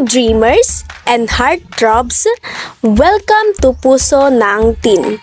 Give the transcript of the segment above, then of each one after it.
dreamers and heartthrobs, welcome to Puso ng Teen.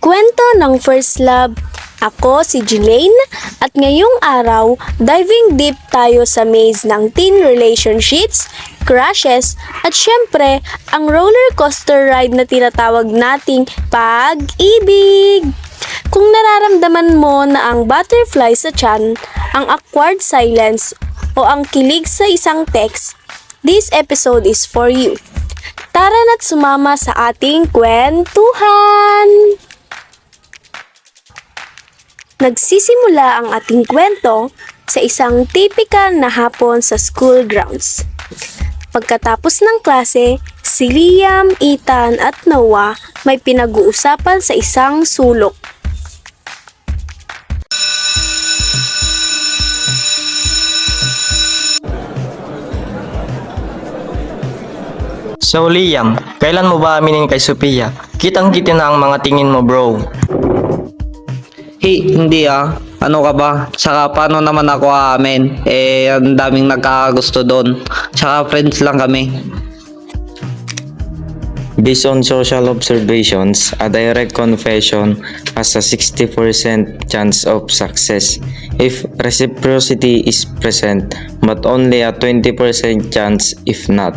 Kwento ng First Love, ako si Jelaine at ngayong araw, diving deep tayo sa maze ng teen relationships, crushes at syempre, ang roller coaster ride na tinatawag nating pag-ibig. Kung nararamdaman mo na ang butterfly sa tiyan, ang awkward silence o ang kilig sa isang text, this episode is for you. Tara na't sumama sa ating kwentuhan! Nagsisimula ang ating kwento sa isang typical na hapon sa school grounds. Pagkatapos ng klase, si Liam, Ethan at Noah may pinag-uusapan sa isang sulok. So Liam, kailan mo ba aminin kay Sophia? Kitang-kita na ang mga tingin mo, bro. Hindi ah. Ano ka ba? Saka paano naman ako aamin? Ang daming nagkakagusto doon. Saka friends lang kami. Based on social observations, a direct confession has a 60% chance of success if reciprocity is present, but only a 20% chance if not.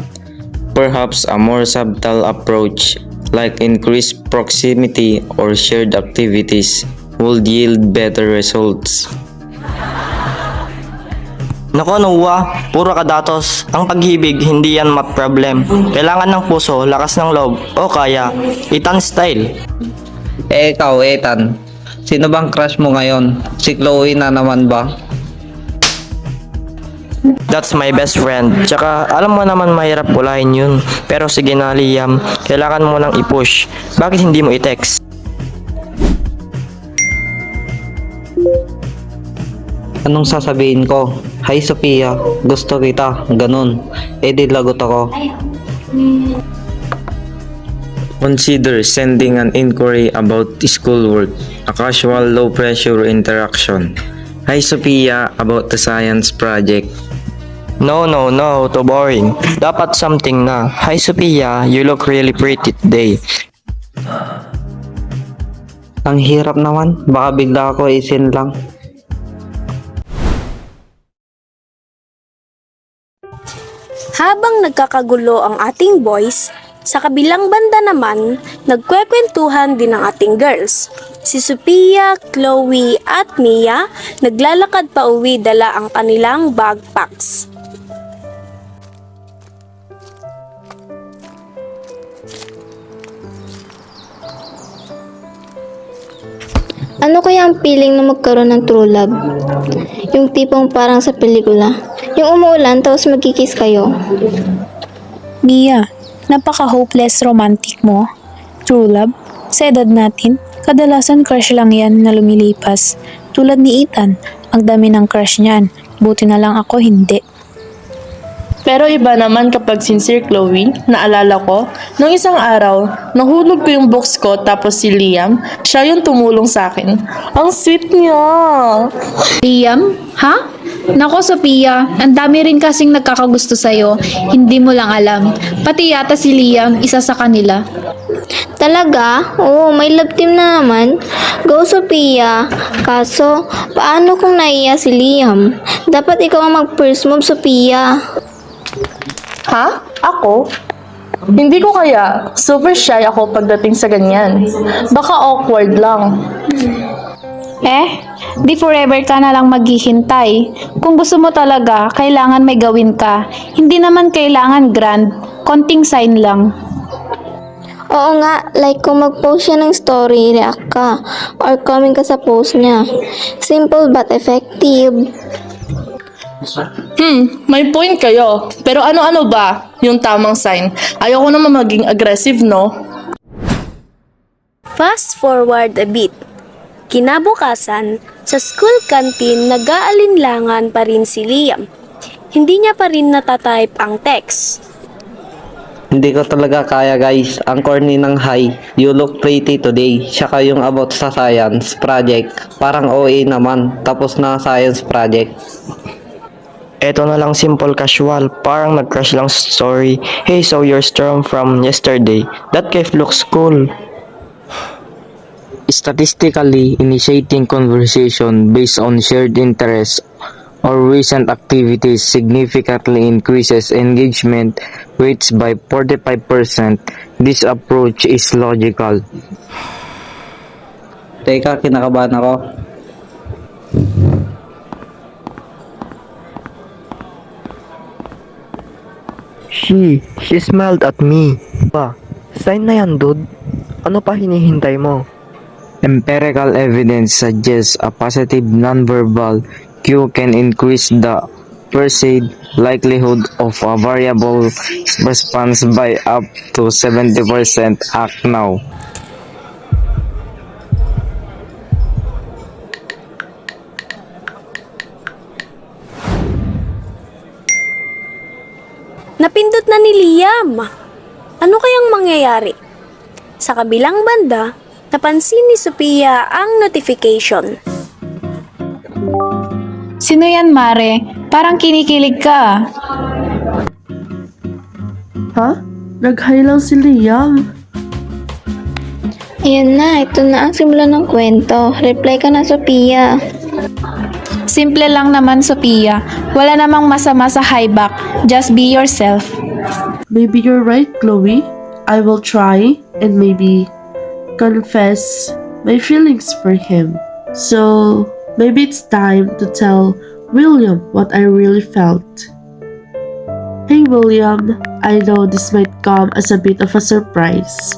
Perhaps a more subtle approach, like increased proximity or shared activities, would yield better results. Nako Noah, puro ka datos. Ang pag-ibig, hindi yan math problem. Kailangan ng puso, lakas ng loob, o kaya, Ethan style. Ikaw, Ethan. Sino bang crush mo ngayon? Si Chloe na naman ba? That's my best friend. Tsaka, alam mo naman mahirap pulahin yun. Pero sige na Liam, kailangan mo nang i-push. Bakit hindi mo i-text? Anong sasabihin ko? Hi Sophia, gusto kita. Ganun. Di lagot ako. Consider sending an inquiry about schoolwork, a casual low-pressure interaction. Hi Sophia, about the science project. No, too boring. Dapat something na. Hi Sophia, you look really pretty today. Ang hirap naman. Baka bigla ako isin lang. Habang nagkakagulo ang ating boys, sa kabilang banda naman, nagkwekwentuhan din ang ating girls. Si Sophia, Chloe at Mia naglalakad pa uwi dala ang kanilang backpacks. Ano kaya ang feeling na magkaroon ng true love? Yung tipong parang sa pelikula. Yung umuulan tapos magkikiss kayo. Mia, napaka-hopeless romantic mo. True love? Sa edad natin, kadalasan crush lang yan na lumilipas. Tulad ni Ethan, ang dami ng crush niyan. Buti na lang ako hindi. Pero iba naman kapag sincere Chloe, naalala ko, nung isang araw, nahulog ko yung books ko tapos si Liam, siya yung tumulong sa akin. Ang sweet niya! Liam? Ha? Nako Sophia, ang dami rin kasing nagkakagusto sa'yo, hindi mo lang alam. Pati yata si Liam, isa sa kanila. Talaga? Oo, may love team na naman. Go Sophia. Kaso, paano kung naiya si Liam? Dapat ikaw ang mag-first move, Sophia. Ha? Ako? Hindi ko kaya. Super shy ako pagdating sa ganyan. Baka awkward lang. Di forever ka na lang maghihintay. Kung gusto mo talaga, kailangan may gawin ka. Hindi naman kailangan grand, konting sign lang. Oo nga, like kung mag-post siya ng story, react ka. Or comment ka sa post niya. Simple but effective. May point kayo. Pero ano-ano ba yung tamang sign? Ayoko naman maging aggressive, no? Fast forward a bit. Kinabukasan, sa school canteen nag-aalinlangan pa rin si Liam. Hindi niya pa rin natatype ang text. Hindi ko talaga kaya guys. Ang corny ng hi. You look pretty today. Saka yung about sa science project. Parang OA naman. Tapos na science project. Eto na lang simple casual, parang nag-crush lang story. Hey, so you're strong from yesterday. That cave looks cool. Statistically, initiating conversation based on shared interests or recent activities significantly increases engagement rates by 45%. This approach is logical. Teka, kinakabahan ako. She smiled at me. Ba, sign na yan, dude. Ano pa hinihintay mo? Empirical evidence suggests a positive nonverbal cue can increase the perceived likelihood of a variable response by up to 70%. Act now. Napindot na ni Liam. Ano kayang mangyayari? Sa kabilang banda, napansin ni Sophia ang notification. Sino yan, Mare? Parang kinikilig ka. Ha? Nag-hi lang si Liam. Ayan na, ito na ang simula ng kwento. Reply ka na, Sophia. Simple lang naman, Sophia. Wala namang masama sa hi back. Just be yourself. Maybe you're right, Chloe. I will try and maybe confess my feelings for him. So, maybe it's time to tell William what I really felt. Hey William, I know this might come as a bit of a surprise,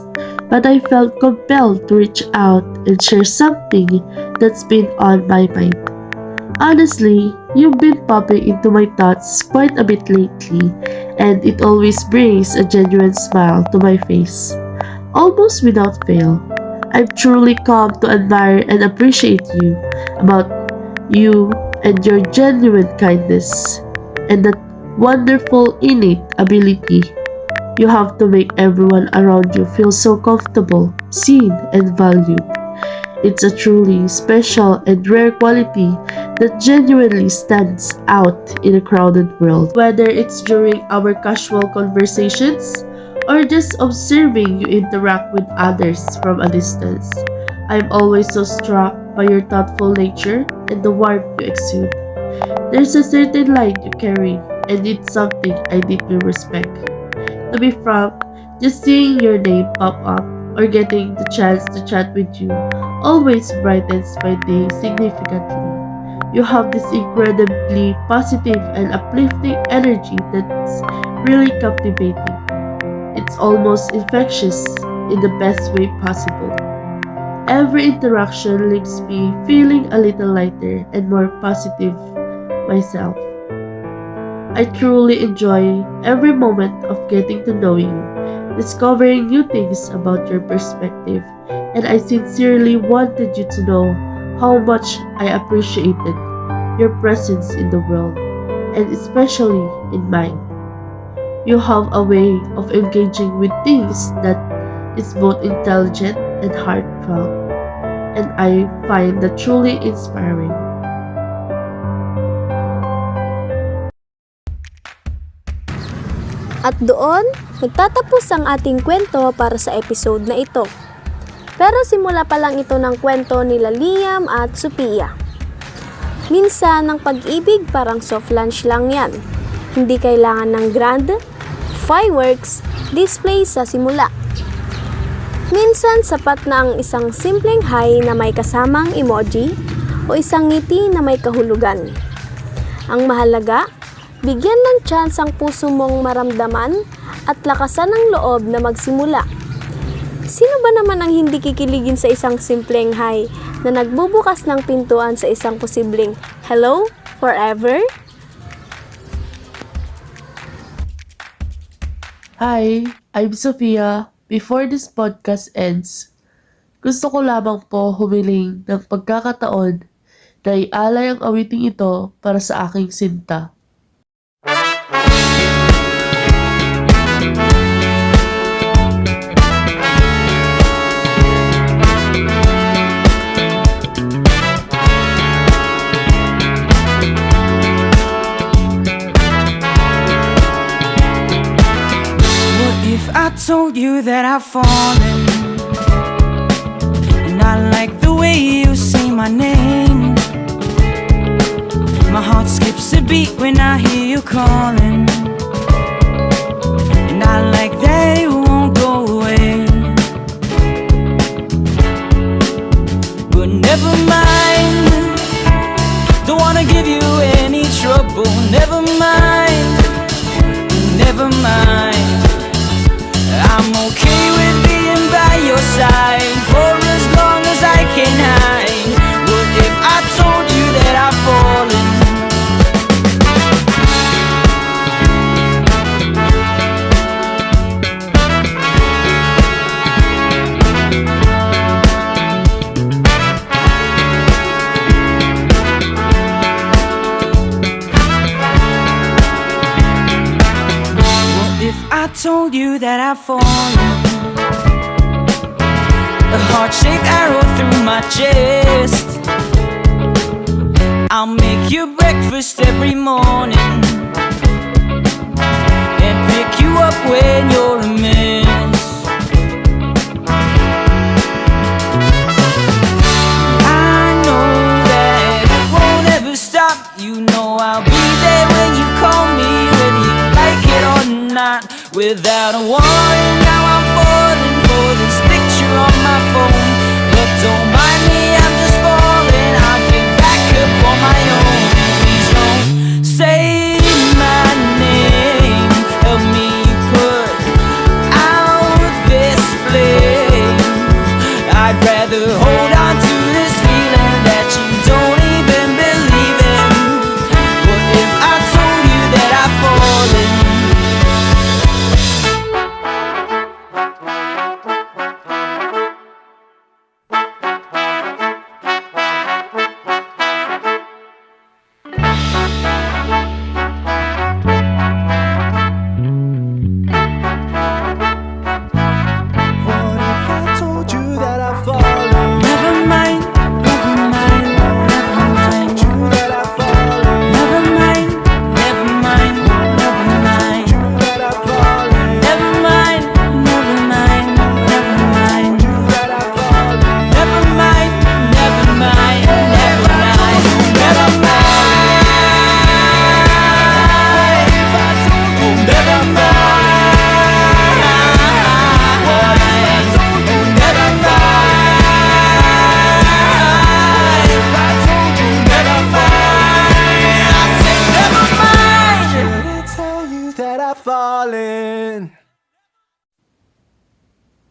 but I felt compelled to reach out and share something that's been on my mind. Honestly, you've been popping into my thoughts quite a bit lately, and it always brings a genuine smile to my face. Almost without fail, I've truly come to admire and appreciate you, about you and your genuine kindness, and that wonderful innate ability you have to make everyone around you feel so comfortable, seen, and valued. It's a truly special and rare quality that genuinely stands out in a crowded world. Whether it's during our casual conversations or just observing you interact with others from a distance, I'm always so struck by your thoughtful nature and the warmth you exude. There's a certain light you carry, and it's something I deeply respect. To be frank, just seeing your name pop up or getting the chance to chat with you always brightens my day significantly. You have this incredibly positive and uplifting energy that's really captivating. It's almost infectious in the best way possible. Every interaction leaves me feeling a little lighter and more positive myself. I truly enjoy every moment of getting to know you, discovering new things about your perspective, and I sincerely wanted you to know how much I appreciated your presence in the world, and especially in mine. You have a way of engaging with things that is both intelligent and heartfelt, and I find that truly inspiring. At doon, nagtatapos ang ating kwento para sa episode na ito. Pero simula pa lang ito ng kwento nila Liam at Sophia. Minsan, ang pag-ibig parang soft lunch lang yan. Hindi kailangan ng grand, fireworks, display sa simula. Minsan, sapat na ang isang simpleng hi na may kasamang emoji o isang ngiti na may kahulugan. Ang mahalaga, bigyan ng chance ang puso mong maramdaman at lakasan ng loob na magsimula. Sino ba naman ang hindi kikiligin sa isang simpleng hi na nagbubukas ng pintuan sa isang posibleng hello forever? Hi, I'm Sophia. Before this podcast ends, gusto ko lamang po humiling ng pagkakataon na ialay ang awiting ito para sa aking sinta. told you that I've fallen, and I like the way you say my name. My heart skips a beat when I hear you calling, and I like that it won't go away. But never mind, don't wanna give you any trouble. Never mind, never mind. I'm okay with being by your side for as long as I can hide. What if I told you that I've fallen? I told you that I've fallen, a heart-shaped arrow through my chest. I'll make you breakfast every morning and pick you up when you're a mess. I know that it won't ever stop. You know I'll be there when you call me, whether you like it or not. Without a warning, now I'm falling for this picture on my phone. But don't mind me, I'm just falling. I'll get back up on my own. Please don't say my name. Help me put out this flame. I'd rather hold on to this feeling that you don't even believe in. What if I told you that I've fallen?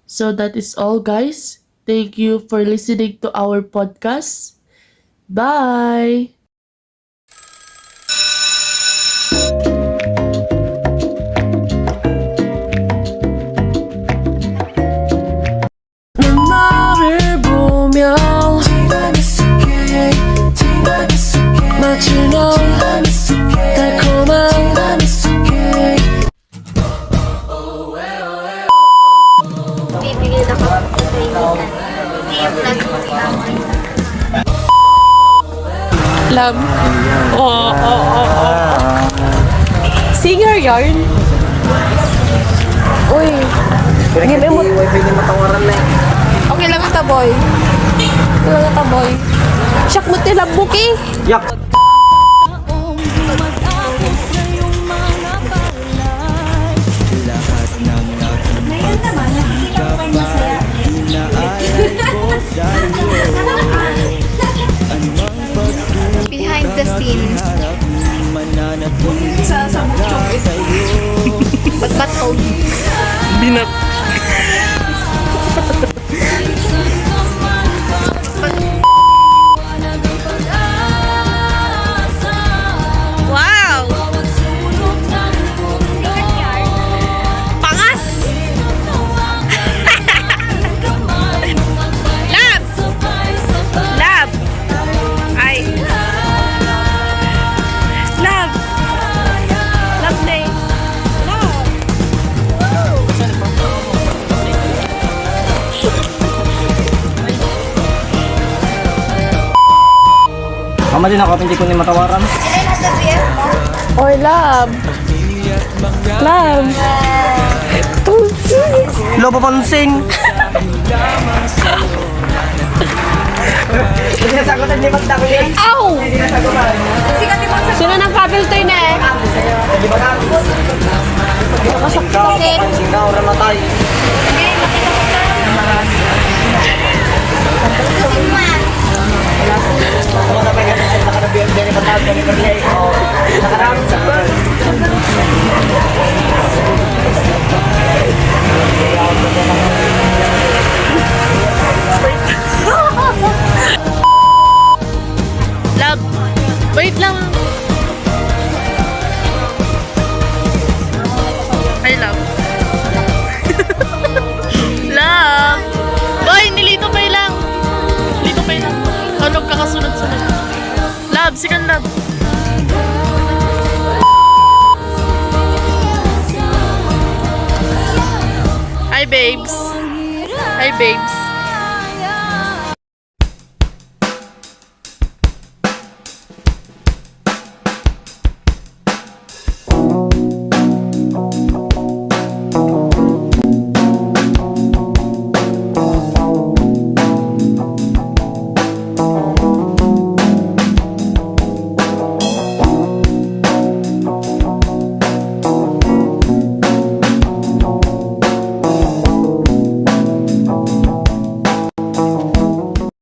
So that is all, guys. Thank you for listening to our podcast. Bye! 너를 보며 마치 너 달콤한 Bibigyan ako ng kainitan. Hindi yung vlog mo tinamay. Love. Singer yarn. Uy. Gimay mo. Okay lang ito, boy. Okay lang ito, boy. Siyak mo tilab buki. Yak! Behind the scene. Ba't oh? Binat. Wow! Pangas! Love! Love! Ay! Love! Love day! Love! Mama din ako, hindi ko ni matawaran. Oy, love. Love. Lo, papansin. Sino ng couple to yun eh? Love, wait lang. Hi, love. Love! Boy, nilito pa lang. Nilito pa lang. Huwag ka kasunod-sunod. Love, sikan love. Hi, babes. Hi, babes.